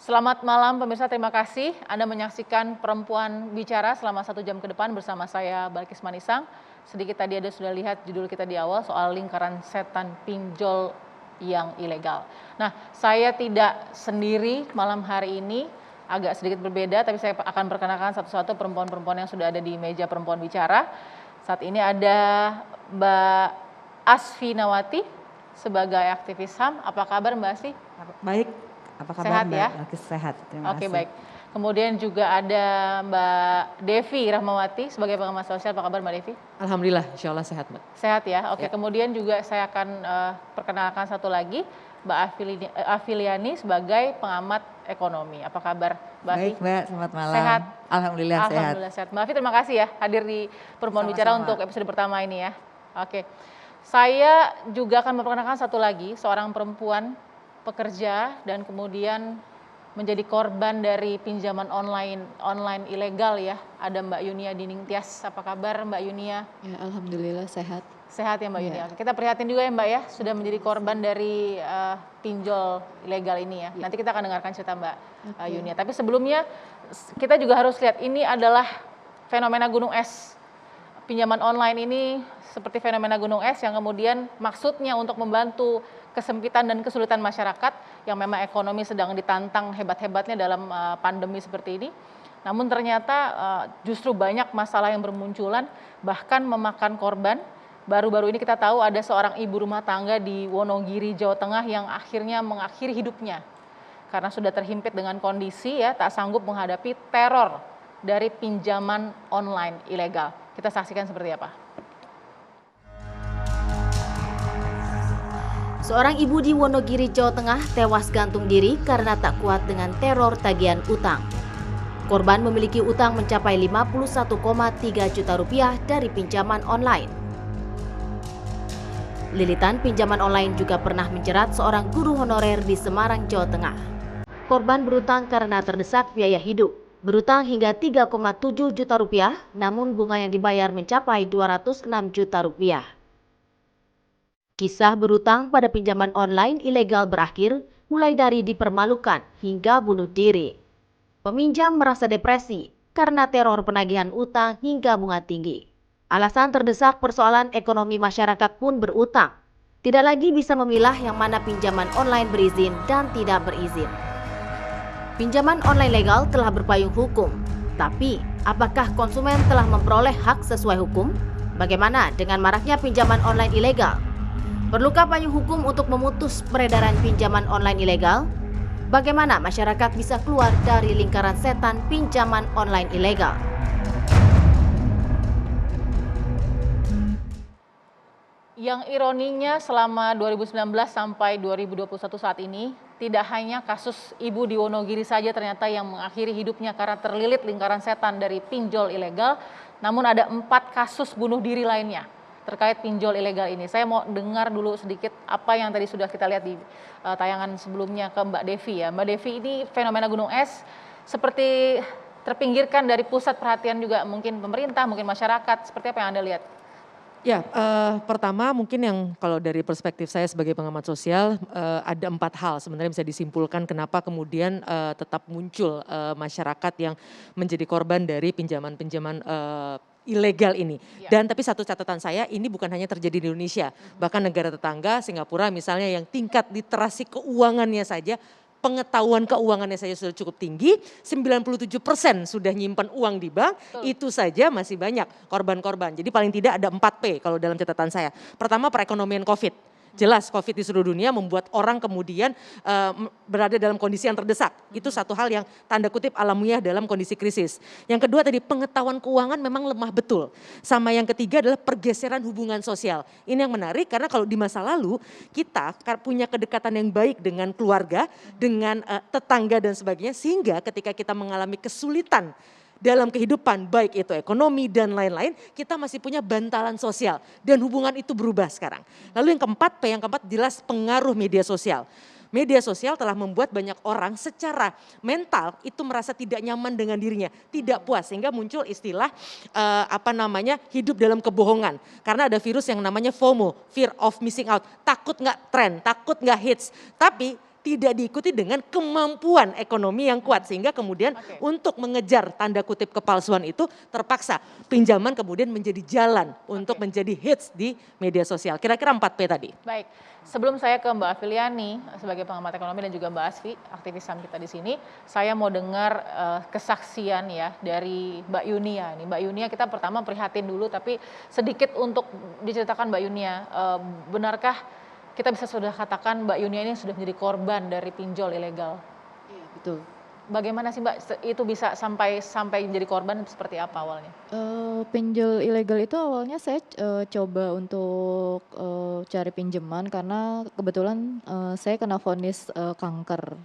Selamat malam pemirsa, terima kasih Anda menyaksikan Perempuan Bicara selama 1 jam ke depan bersama saya Balkis Manisang. Sedikit tadi Anda sudah lihat judul kita di awal soal lingkaran setan pinjol yang ilegal. Nah, saya tidak sendiri malam hari ini, agak sedikit berbeda, tapi saya akan perkenalkan satu-satu perempuan-perempuan yang sudah ada di meja Perempuan Bicara. Saat ini ada Mbak Asfi Nawati sebagai aktivis HAM. Apa kabar Mbak Asfi? Baik, apa kabar Sehat Mbak? ya? Sehat, terima Oke, kasih. baik. Kemudian juga ada Mbak Devi Rahmawati sebagai pengamat sosial. Apa kabar Mbak Devi? Alhamdulillah, insya Allah sehat Mbak. Sehat ya? Oke, Ya. Kemudian juga saya akan perkenalkan satu lagi, Mbak Afiliani sebagai pengamat ekonomi. Apa kabar Mbak Afi? Baik Mbak, selamat malam. Sehat? Alhamdulillah sehat. Alhamdulillah sehat. Mbak Afi, terima kasih ya hadir di Perempuan Bicara untuk episode pertama ini ya. Oke, saya juga akan memperkenalkan satu lagi, seorang perempuan pekerja dan kemudian menjadi korban dari pinjaman online ilegal ya. Ada Mbak Yunia Diningtyas. Apa kabar Mbak Yunia? Ya, alhamdulillah sehat. Sehat ya Mbak Yunia. Oke, kita prihatin juga ya Mbak ya, sudah menjadi korban dari pinjol ilegal ini ya. Nanti kita akan dengarkan cerita Mbak Yunia. Tapi sebelumnya kita juga harus lihat ini adalah fenomena gunung es. Pinjaman online ini seperti fenomena gunung es yang kemudian maksudnya untuk membantu kesempitan dan kesulitan masyarakat yang memang ekonomi sedang ditantang hebat-hebatnya dalam pandemi seperti ini. Namun ternyata justru banyak masalah yang bermunculan, bahkan memakan korban. Baru-baru ini kita tahu ada seorang ibu rumah tangga di Wonogiri, Jawa Tengah yang akhirnya mengakhiri hidupnya karena sudah terhimpit dengan kondisi ya tak sanggup menghadapi teror dari pinjaman online ilegal. Kita saksikan seperti apa. Seorang ibu di Wonogiri, Jawa Tengah tewas gantung diri karena tak kuat dengan teror tagihan utang. Korban memiliki utang mencapai 51,3 juta rupiah dari pinjaman online. Lilitan pinjaman online juga pernah menjerat seorang guru honorer di Semarang, Jawa Tengah. Korban berutang karena terdesak biaya hidup. Berutang hingga 3,7 juta rupiah, namun bunga yang dibayar mencapai 206 juta rupiah. Kisah berutang pada pinjaman online ilegal berakhir mulai dari dipermalukan hingga bunuh diri. Peminjam merasa depresi karena teror penagihan utang hingga bunga tinggi. Alasan terdesak persoalan ekonomi masyarakat pun berutang. Tidak lagi bisa memilah yang mana pinjaman online berizin dan tidak berizin. Pinjaman online legal telah berpayung hukum, tapi apakah konsumen telah memperoleh hak sesuai hukum? Bagaimana dengan maraknya pinjaman online ilegal? Perlukah payung hukum untuk memutus peredaran pinjaman online ilegal? Bagaimana masyarakat bisa keluar dari lingkaran setan pinjaman online ilegal? Yang ironinya selama 2019 sampai 2021 saat ini, tidak hanya kasus ibu di Wonogiri saja ternyata yang mengakhiri hidupnya karena terlilit lingkaran setan dari pinjol ilegal, namun ada 4 kasus bunuh diri lainnya terkait pinjol ilegal ini. Saya mau dengar dulu sedikit apa yang tadi sudah kita lihat di tayangan sebelumnya ke Mbak Devi ya. Mbak Devi, ini fenomena gunung es seperti terpinggirkan dari pusat perhatian juga mungkin pemerintah, mungkin masyarakat. Seperti apa yang Anda lihat? Ya, pertama mungkin yang kalau dari perspektif saya sebagai pengamat sosial ada 4 hal sebenarnya bisa disimpulkan kenapa kemudian tetap muncul masyarakat yang menjadi korban dari pinjaman-pinjaman ilegal ini. Dan tapi satu catatan saya, ini bukan hanya terjadi di Indonesia, bahkan negara tetangga Singapura misalnya yang tingkat literasi keuangannya saja, pengetahuan keuangannya saja sudah cukup tinggi, 97% sudah nyimpan uang di bank, itu saja masih banyak korban-korban. Jadi paling tidak ada 4P kalau dalam catatan saya. Pertama, perekonomian COVID. Jelas COVID di seluruh dunia membuat orang kemudian berada dalam kondisi yang terdesak. Itu satu hal yang tanda kutip alamiah dalam kondisi krisis. Yang kedua tadi pengetahuan keuangan memang lemah betul. Sama yang ketiga adalah pergeseran hubungan sosial. Ini yang menarik karena kalau di masa lalu kita punya kedekatan yang baik dengan keluarga, dengan tetangga dan sebagainya. Sehingga ketika kita mengalami kesulitan dalam kehidupan baik itu ekonomi dan lain-lain, kita masih punya bantalan sosial dan hubungan itu berubah sekarang. Lalu yang keempat jelas pengaruh media sosial. Media sosial telah membuat banyak orang secara mental itu merasa tidak nyaman dengan dirinya, tidak puas sehingga muncul istilah hidup dalam kebohongan. Karena ada virus yang namanya FOMO, fear of missing out, takut nggak tren, takut nggak hits. Tapi tidak diikuti dengan kemampuan ekonomi yang kuat. Sehingga kemudian untuk mengejar tanda kutip kepalsuan itu terpaksa pinjaman kemudian menjadi jalan untuk menjadi hits di media sosial. Kira-kira 4P tadi. Baik, sebelum saya ke Mbak Afiliani sebagai pengamat ekonomi dan juga Mbak Asfi, aktivis HAM kita di sini, saya mau dengar kesaksian ya dari Mbak Yunia. Nih, Mbak Yunia kita pertama prihatin dulu, tapi sedikit untuk diceritakan Mbak Yunia, benarkah kita bisa sudah katakan Mbak Yunia ini sudah menjadi korban dari pinjol ilegal? Iya, betul. Bagaimana sih Mbak itu bisa sampai menjadi korban, seperti apa awalnya? Pinjol ilegal itu awalnya saya coba untuk cari pinjaman karena kebetulan saya kena vonis kanker.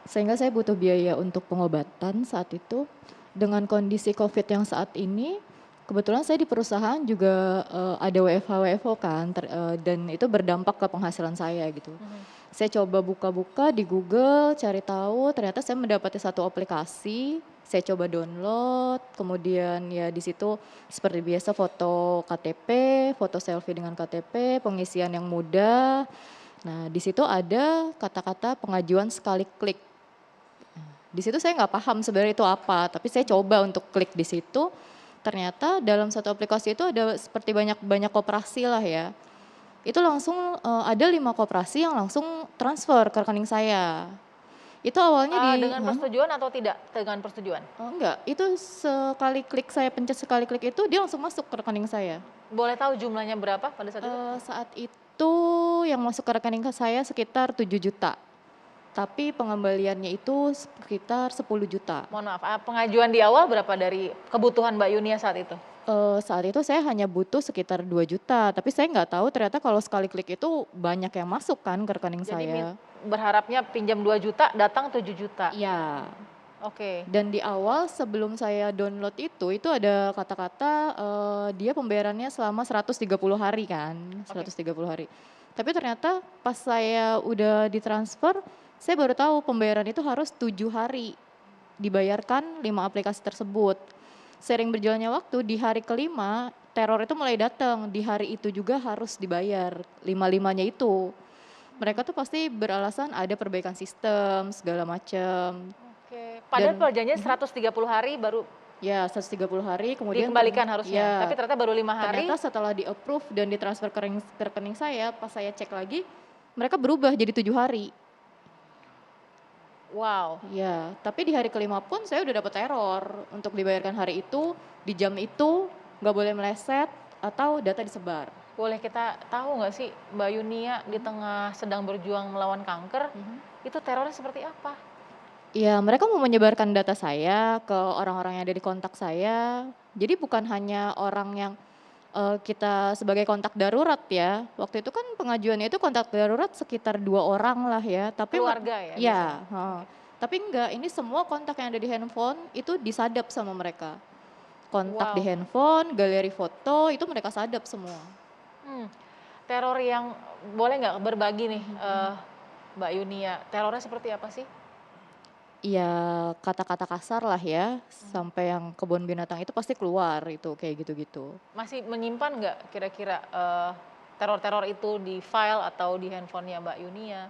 Sehingga saya butuh biaya untuk pengobatan saat itu. Dengan kondisi COVID yang saat ini, kebetulan saya di perusahaan juga ada WFH kan, dan itu berdampak ke penghasilan saya gitu. Saya coba buka-buka di Google, cari tahu, ternyata saya mendapati satu aplikasi, saya coba download, kemudian ya di situ seperti biasa foto KTP, foto selfie dengan KTP, pengisian yang mudah. Nah di situ ada kata-kata pengajuan sekali klik. Di situ saya nggak paham sebenarnya itu apa, tapi saya coba untuk klik di situ. Ternyata dalam satu aplikasi itu ada seperti banyak koperasi lah ya. Itu langsung ada 5 koperasi yang langsung transfer ke rekening saya. Itu awalnya dengan persetujuan atau tidak dengan persetujuan? Enggak, itu sekali klik saya pencet sekali klik itu dia langsung masuk ke rekening saya. Boleh tahu jumlahnya berapa pada saat itu? Saat itu yang masuk ke rekening saya sekitar 7 juta. Tapi pengembaliannya itu sekitar 10 juta. Mohon maaf, pengajuan di awal berapa dari kebutuhan Mbak Yunia saat itu? Saat itu saya hanya butuh sekitar 2 juta, tapi saya nggak tahu ternyata kalau sekali klik itu banyak yang masuk kan ke rekening Jadi saya. berharapnya pinjam 2 juta, datang 7 juta. Iya. Oke. Dan di awal sebelum saya download itu ada kata-kata dia pembayarannya selama 130 hari kan, 130 hari. Tapi ternyata pas saya udah ditransfer, saya baru tahu pembayaran itu harus 7 hari dibayarkan 5 aplikasi tersebut. Sering berjalannya waktu, di hari kelima teror itu mulai datang, di hari itu juga harus dibayar 5-5-nya itu. Mereka tuh pasti beralasan ada perbaikan sistem segala macam. Oke. Padahal perjanjiannya 130 hari baru Ya 130 hari kemudian dikembalikan harusnya, ya, tapi ternyata baru 5 hari. ternyata setelah di approve dan ditransfer ke rekening saya, pas saya cek lagi mereka berubah jadi 7 hari. Wow. Ya, tapi di hari kelima pun saya udah dapat teror untuk dibayarkan hari itu, di jam itu, nggak boleh meleset atau data disebar. Boleh kita tahu nggak sih Mbak Yunia di tengah sedang berjuang melawan kanker, itu terornya seperti apa? Ya, mereka mau menyebarkan data saya ke orang-orang yang ada di kontak saya. Jadi bukan hanya orang yang kita sebagai kontak darurat ya. Waktu itu kan pengajuannya itu kontak darurat sekitar 2 orang lah ya. Tapi Keluarga ya? Ya, tapi enggak, ini semua kontak yang ada di handphone itu disadap sama mereka. Kontak di handphone, galeri foto itu mereka sadap semua. Teror yang boleh nggak berbagi nih Mbak Yunia, terornya seperti apa sih? Ya kata-kata kasar lah ya, sampai yang kebun binatang itu pasti keluar itu kayak gitu-gitu. Masih menyimpan nggak kira-kira teror-teror itu di file atau di handphonenya Mbak Yunia?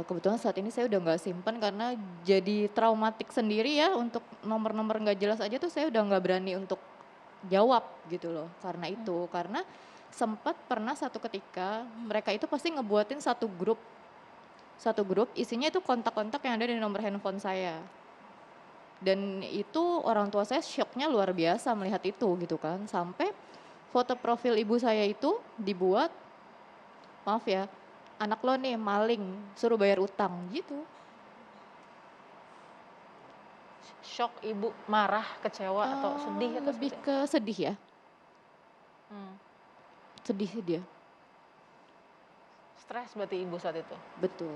Kebetulan saat ini saya udah nggak simpan karena jadi traumatik sendiri ya, untuk nomor-nomor nggak jelas aja tuh saya udah nggak berani untuk jawab gitu loh. Karena itu, karena sempat pernah satu ketika mereka itu pasti ngebuatin satu grup isinya itu kontak-kontak yang ada di nomor handphone saya. Dan itu orang tua saya syoknya luar biasa melihat itu gitu kan. Sampai foto profil ibu saya itu dibuat, maaf ya, anak lo nih maling, suruh bayar utang gitu. Shock ibu, marah, kecewa atau sedih atau Lebih ke sedih ya. Sedih sih dia. Stres berarti ibu saat itu? Betul.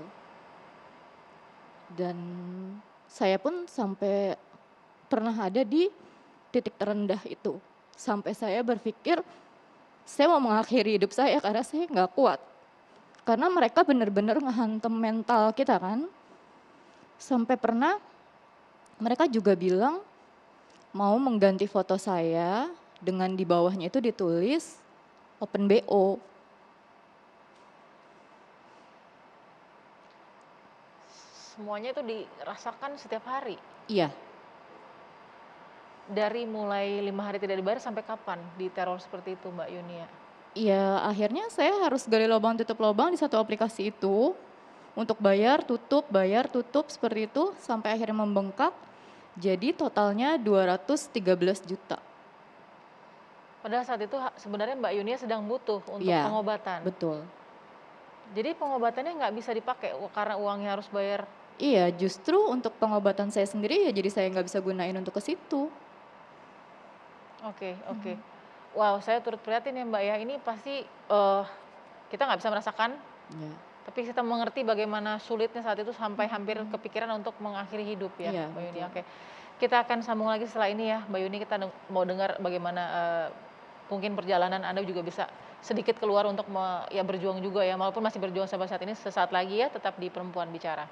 Dan saya pun sampai pernah ada di titik terendah itu. Sampai saya berpikir saya mau mengakhiri hidup saya karena saya nggak kuat. Karena mereka benar-benar ngehantam mental kita kan. Sampai pernah mereka juga bilang mau mengganti foto saya dengan di bawahnya itu ditulis Open BO. semuanya itu dirasakan setiap hari. Iya, Dari mulai 5 hari tidak dibayar sampai kapan diteror seperti itu Mbak Yunia? iya akhirnya saya harus gali lubang tutup lubang di satu aplikasi itu untuk bayar tutup seperti itu sampai akhirnya membengkak. Jadi totalnya 213 juta. Padahal saat itu sebenarnya Mbak Yunia sedang butuh untuk Iya, pengobatan. betul. Jadi pengobatannya nggak bisa dipakai karena uangnya harus bayar. Iya, justru untuk pengobatan saya sendiri ya jadi saya nggak bisa gunain untuk ke situ. Oke, oke. Wow, saya turut prihatin ya Mbak ya. Ini pasti kita nggak bisa merasakan, Iya, tapi kita mengerti bagaimana sulitnya saat itu sampai hampir kepikiran untuk mengakhiri hidup ya Iya, Mbak Yuni. betul. Oke, kita akan sambung lagi setelah ini ya Mbak Yuni. Kita mau dengar bagaimana mungkin perjalanan Anda juga bisa sedikit keluar untuk ya berjuang juga ya, walaupun masih berjuang sampai saat ini. Sesaat lagi ya, tetap di Perempuan Bicara.